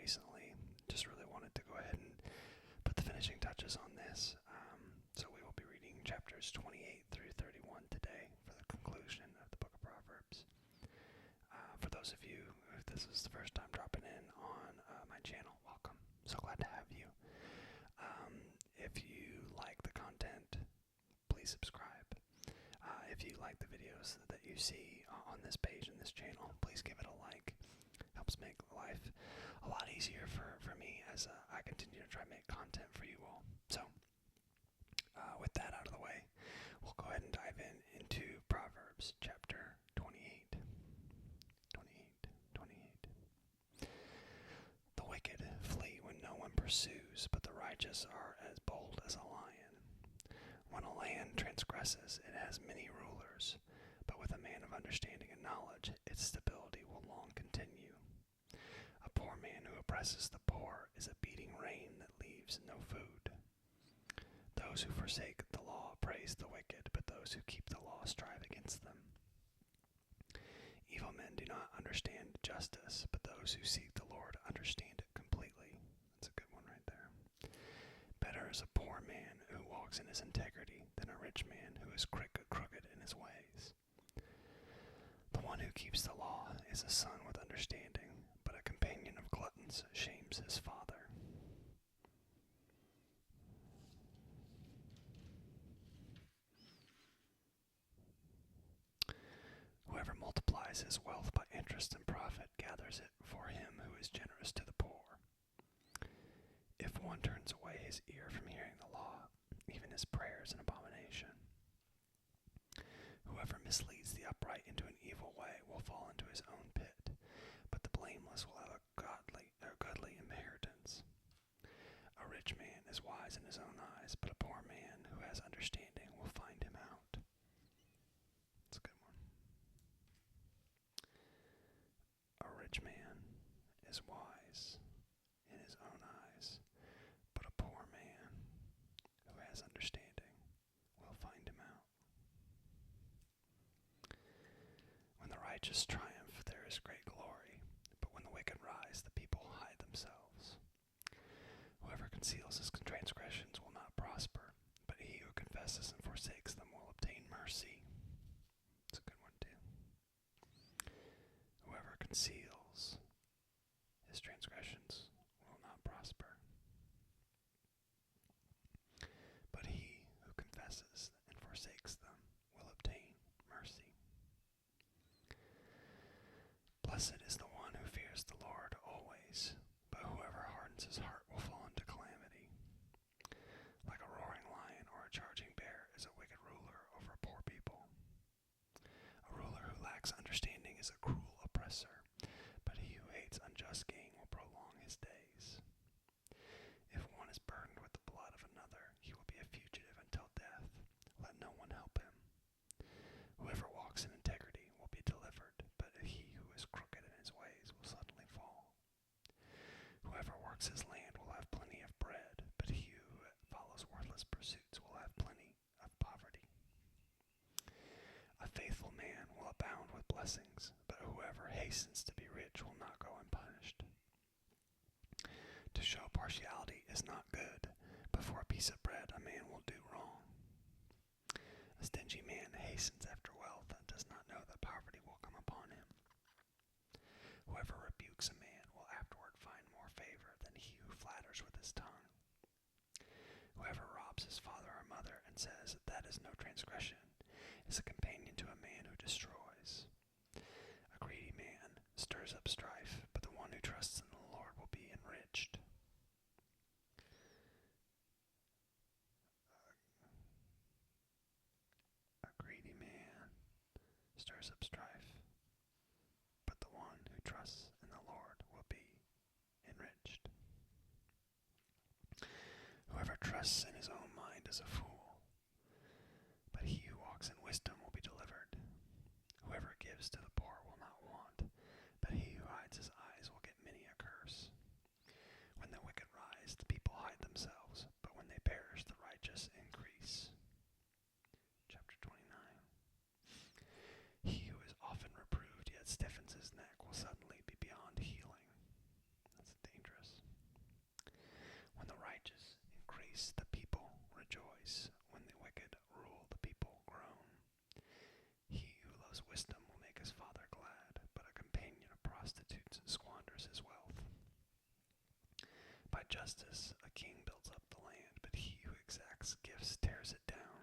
recently. Just really wanted to go ahead and put the finishing touches on this. So we will be reading chapters 28 through 31 today for the conclusion of the book of Proverbs. For those of you, if this is the first time dropping in on my channel, welcome. So glad to have you. If you like the content, please subscribe. If you like the videos that you see on this page and this channel, please give it a like. Helps make life a lot easier for me as I continue to try to make content for you all. So, with that out of the way, we'll go ahead and dive into Proverbs chapter 28. 28. The wicked flee when no one pursues, but the righteous are as bold as a lion. When a land transgresses, it has many rulers, but with a man of understanding and knowledge, its stability will long continue. A poor man who oppresses the poor is a beating rain that leaves no food. Those who forsake the law praise the wicked, but those who keep the law strive against them. Evil men do not understand justice, but those who seek the Lord understand it completely. That's a good one right there. Better is a poor man who walks in his integrity than a rich man who is crooked in his ways. The one who keeps the law is a son with understanding, but a companion of gluttons shames his father. Whoever multiplies his wealth by interest and profit gathers it for him who is generous to the poor. If one turns away his ear from hearing the law, even his prayer is an abomination. Whoever misleads the upright into an evil way will fall into his own pit, but the blameless will have a godly inheritance. A rich man is wise in his own eyes, but a poor man who has understanding will find him out. That's a good one. A rich man is wise in his own eyes, but a poor man who has understanding will find him out. When the righteous triumph, there is great glory, but when the wicked rise, the people hide themselves. Whoever conceals his transgressions will not prosper, but he who confesses and forsakes them will obtain mercy. It's a good one too. Whoever conceals his transgressions will not prosper, but he who confesses and forsakes them will obtain mercy. Blessed is the one who fears the Lord always, but whoever hardens his heart will fall into calamity. Like a roaring lion or a charging bear is a wicked ruler over poor people. A ruler who lacks understanding is a cruel oppressor, but he who hates unjust gain will prolong his days. If one is burdened with the blood of another, he will be a fugitive until death. Let no one help him. Whoever walks in integrity will be delivered, but he who is crooked in his ways will suddenly fall. Whoever works his land will have plenty of bread, but he who follows worthless pursuits will have plenty of poverty. A faithful man will abound with blessings, but whoever hastens to be rich will not go unpunished. To show partiality is not good, but for a piece of bread a man will do wrong. A stingy man hastens after wealth and does not know that poverty will come upon him. Whoever rebukes a man will afterward find more favor than he who flatters with his tongue. Whoever robs his father or mother and says, "That is no transgression," is a companion to a man who destroys. A greedy man stirs up strife, but the one who trusts in the Lord will be enriched. A greedy man stirs up strife, but the one who trusts in the Lord will be enriched. Whoever trusts in his own mind is a fool, but he who walks in wisdom will be delivered. Whoever gives to the poor will not want, but he who hides his eyes will get many a curse. When the wicked rise, the people hide themselves, but when they perish, the righteous increase. Chapter 29. He who is often reproved yet stiffens his neck will suddenly be beyond healing. That's dangerous. justice a king builds up the land, but he who exacts gifts tears it down.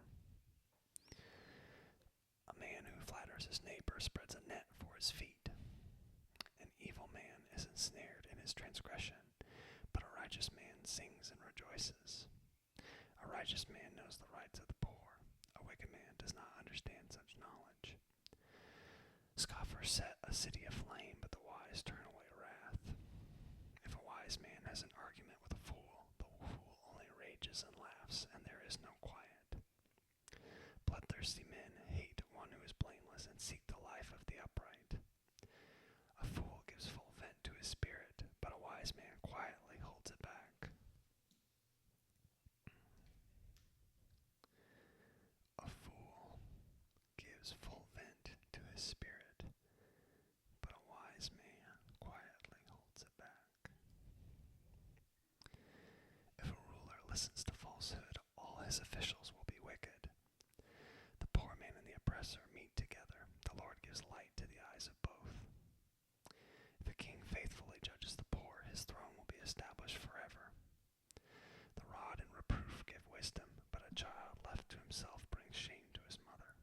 A man who flatters his neighbor spreads a net for his feet. An evil man is ensnared in his transgression, but a righteous man sings and rejoices. A righteous man knows the rights of the poor. A wicked man does not understand such knowledge. Scoffers set a city aflame, but the wise turn away wrath. If a wise man has an argument with a fool, the fool only rages and laughs, and there is no quiet. Bloodthirsty men hate one who is blameless and seek the life of the upright. A fool gives full vent to his spirit, but a wise man quietly holds it back. A fool gives full vent to his spirit, but a wise man quietly holds it back. If a ruler listens to falsehood, all his officials will be wicked. The poor man and the oppressor meet together. The Lord gives light to the eyes of both. If a king faithfully judges the poor, his throne will be established forever. The rod and reproof give wisdom, but a child left to himself brings shame to his mother.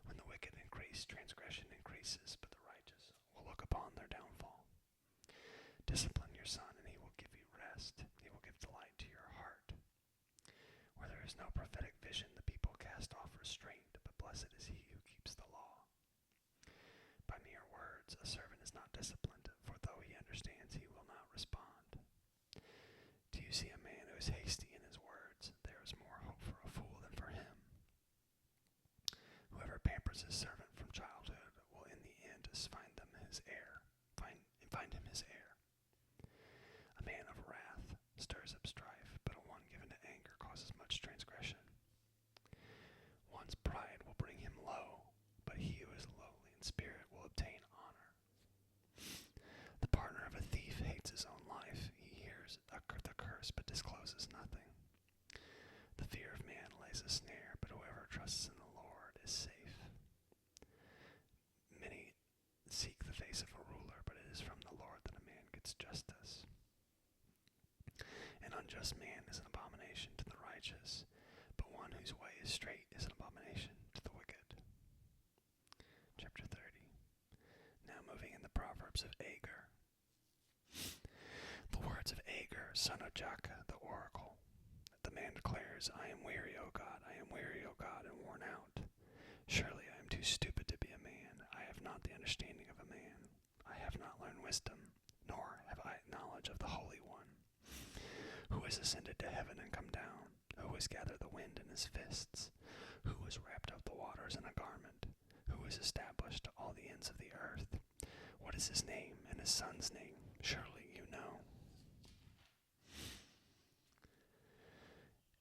When the wicked increase, transgression increases, but the righteous will look upon their downfall. Discipline your son, and he will give you rest. He will give delight to your heart. Where there is no prophetic vision, the people cast off restraint, but blessed is he who keeps the law. By mere words, a servant is not disciplined, for though he understands, he will not respond. Do you see a man who is hasty in his words? There is more hope for a fool than for him. Whoever pampers his servant from childhood will in the end find him his heir. A man of wrath stirs up strife, but a one given to anger causes much transgression. One's pride will bring him low, but he who is lowly in spirit will obtain honor. The partner of a thief hates his own life. He hears the curse but discloses nothing. The fear of man lays a snare, but whoever trusts in the Lord is safe. Many seek the face of a ruler, but it is from the Lord that a man gets justice. An unjust man is an abomination to the righteous, but one whose way is straight is an abomination to the wicked. Chapter 30. Now moving in the Proverbs of Agur. The words of Agur, son of Jakeh, the oracle. The man declares, I am weary, O God, I am weary, O God, and worn out. Surely I am too stupid to be a man. I have not the understanding of a man. I have not learned wisdom, nor have I knowledge of the Holy One. Who has ascended to heaven and come down? Who has gathered the wind in his fists? Who has wrapped up the waters in a garment? Who has established all the ends of the earth? What is his name and his son's name? Surely you know.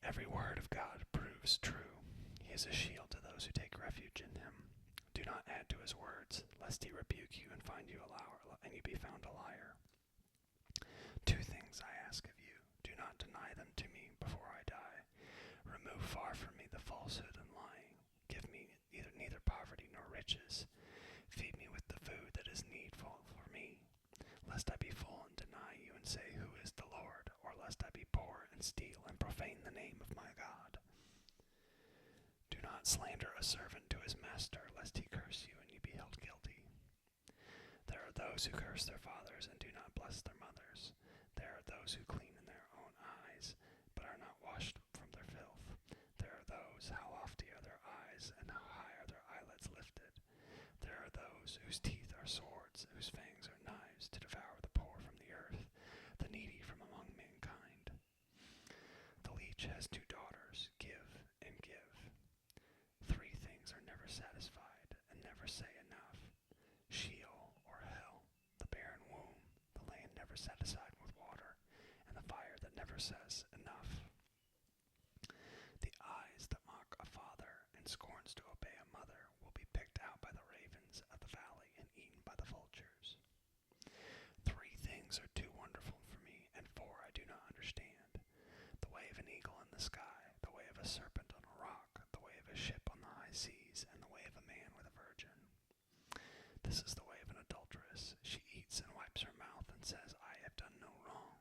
Every word of God proves true. He is a shield to those who take refuge in him. Do not add to his words, lest he rebuke you and find you a liar, and you be found a liar. Two things I ask of you. Do not deny them to me before I die. Remove far from me the falsehood and lying. Give me neither poverty nor riches. Feed me with the food that is needful for me, lest I be full and deny you and say, Who is the Lord? Or lest I be poor and steal and profane the name of my God. Do not slander a servant to his master, lest he curse you and you be held guilty. There are those who curse their fathers and do not bless their mothers. There are those who clean in their own eyes, but are not washed from their filth. There are those, how lofty are their eyes, and how high are their eyelids lifted. There are those whose teeth are swords, whose fangs are knives, to devour the poor from the earth, the needy from among mankind. The leech has 2 daughters, give and give. 3 things are never satisfied, and never say enough. Sheol, or hell, the barren womb, the land never satisfied with water, and the fire that never says enough. The eyes that mock a father and scorns to obey a mother will be picked out by the ravens of the valley and eaten by the vultures. 3 things are too wonderful for me, and 4 I do not understand. The way of an eagle in the sky, the way of a serpent on a rock, the way of a ship on the high seas, and the way of a man with a virgin. This is the way of an adulteress. She eats and wipes her mouth and says, I have done no wrong.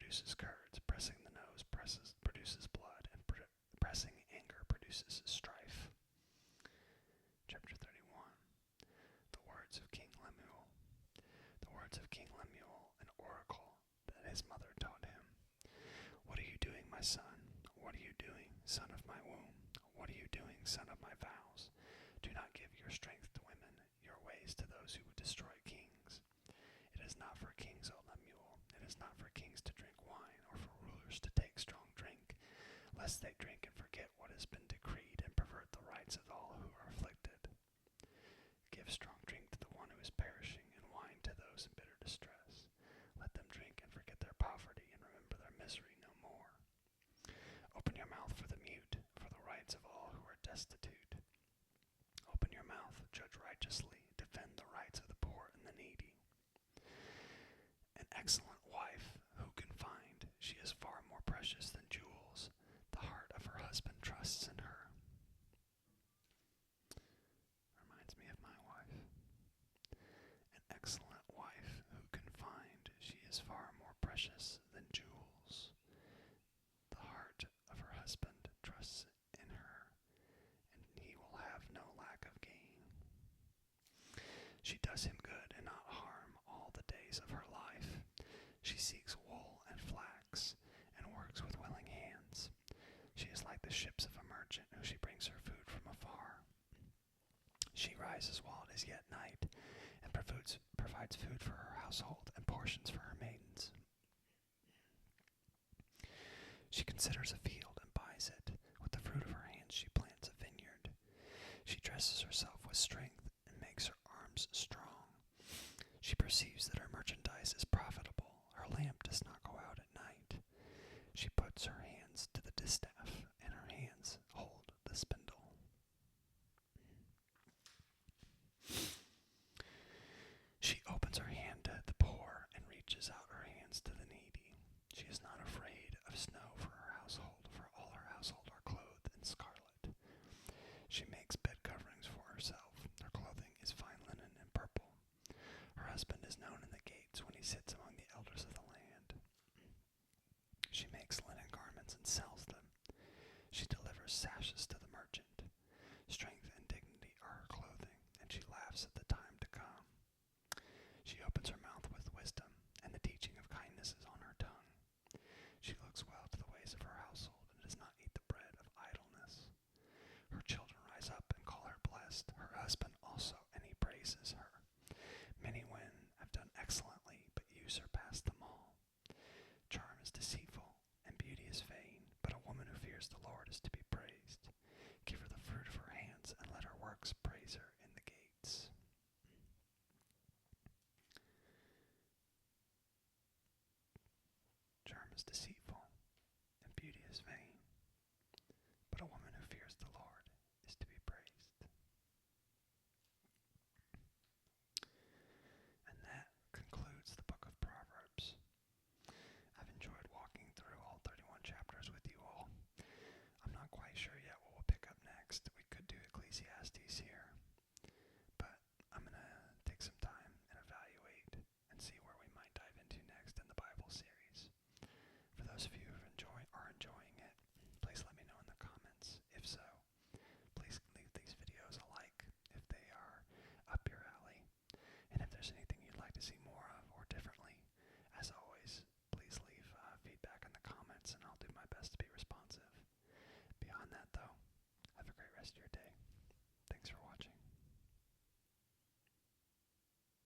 produces curds, pressing the nose produces blood, and pressing anger produces strife. Chapter 31. The words of King Lemuel. The words of King Lemuel, an oracle that his mother taught him. What are you doing, my son? What are you doing, son of my womb? What are you doing, son of my vows? Do not give your strength to women, your ways to those who would destroy kings. It is not for kings, O Lemuel. It is not for kings to drink wine, or for rulers to take strong drink, lest they drink and forget what has been decreed, and pervert the rights of all who are afflicted. Give strong drink to the one who is perishing, and wine to those in bitter distress. Let them drink and forget their poverty, and remember their misery no more. Open your mouth for the mute, for the rights of all who are destitute. Open your mouth, judge righteously, defend the rights of the poor and the needy. An excellent wife who can find? She is far more precious than jewels. The heart of her husband trusts in her. Reminds me of my wife. An excellent wife who can find? She is far more precious than jewels. The heart of her husband trusts in her, and he will have no lack of gain. She does him good and not harm all the days of her life. She seeks wool and flax, and works with willing hands. She is like the ships of a merchant, who she brings her food from afar. She rises while it is yet night, and provides food for her household and portions for her maidens. She considers a field and buys it. With the fruit of her hands she plants a vineyard. She dresses herself with strength and makes her arms strong. She perceives that her merchandise is profitable,